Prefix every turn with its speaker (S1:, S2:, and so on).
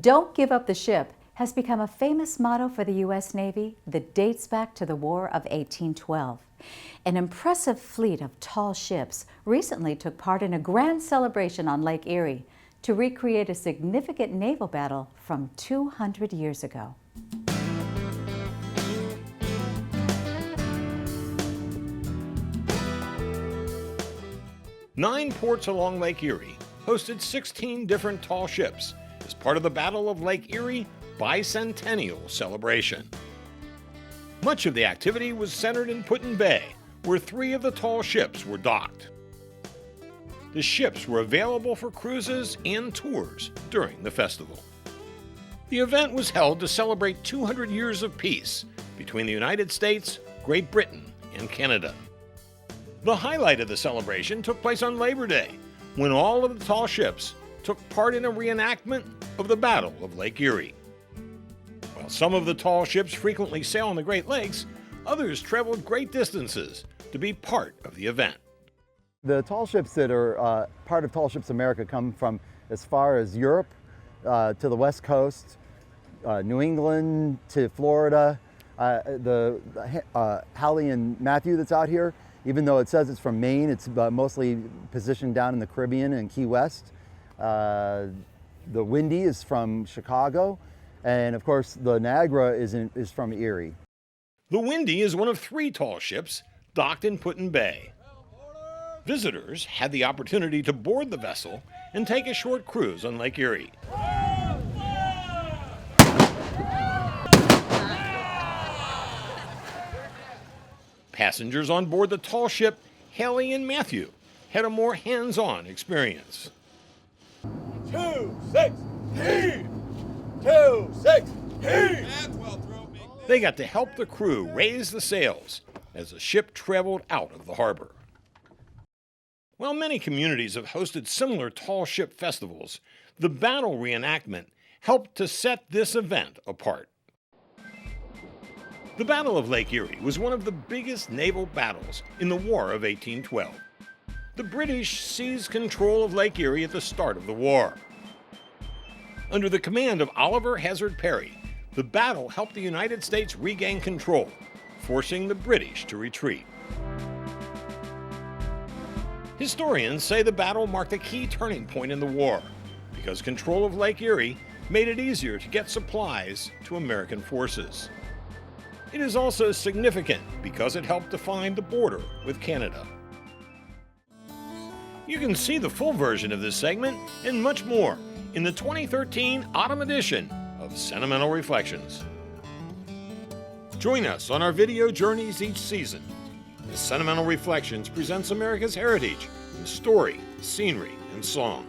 S1: "Don't give up the ship" has become a famous motto for the U.S. Navy that dates back to the War of 1812. An impressive fleet of tall ships recently took part in a grand celebration on Lake Erie to recreate a significant naval battle from 200 years ago.
S2: Nine ports along Lake Erie hosted 16 different tall ships as part of the Battle of Lake Erie bicentennial celebration. Much of the activity was centered in Put-in Bay, where 3 of the tall ships were docked. The ships were available for cruises and tours during the festival. The event was held to celebrate 200 years of peace between the United States, Great Britain, and Canada. The highlight of the celebration took place on Labor Day, when all of the tall ships took part in a reenactment of the Battle of Lake Erie. While some of the tall ships frequently sail on the Great Lakes, others traveled great distances to be part of the event.
S3: The tall ships that are part of Tall Ships America come from as far as Europe to the West Coast, New England to Florida. The Hallie and Matthew that's out here, even though it says it's from Maine, it's mostly positioned down in the Caribbean and Key West. The Windy is from Chicago, and of course the Niagara is from Erie.
S2: The Windy is one of 3 tall ships docked in Put-in Bay. Visitors had the opportunity to board the vessel and take a short cruise on Lake Erie. Passengers on board the tall ship Hallie and Matthew had a more hands-on experience.
S4: 2-6 heave! 2-6 heave!
S2: They got to help the crew raise the sails as the ship traveled out of the harbor. While many communities have hosted similar tall ship festivals, the battle reenactment helped to set this event apart. The Battle of Lake Erie was one of the biggest naval battles in the War of 1812. The British seized control of Lake Erie at the start of the war. Under the command of Oliver Hazard Perry, the battle helped the United States regain control, forcing the British to retreat. Historians say the battle marked a key turning point in the war because control of Lake Erie made it easier to get supplies to American forces. It is also significant because it helped define the border with Canada. You can see the full version of this segment and much more in the 2013 autumn edition of Sentimental Reflections. Join us on our video journeys each season. The Sentimental Reflections presents America's heritage in story, scenery, and song.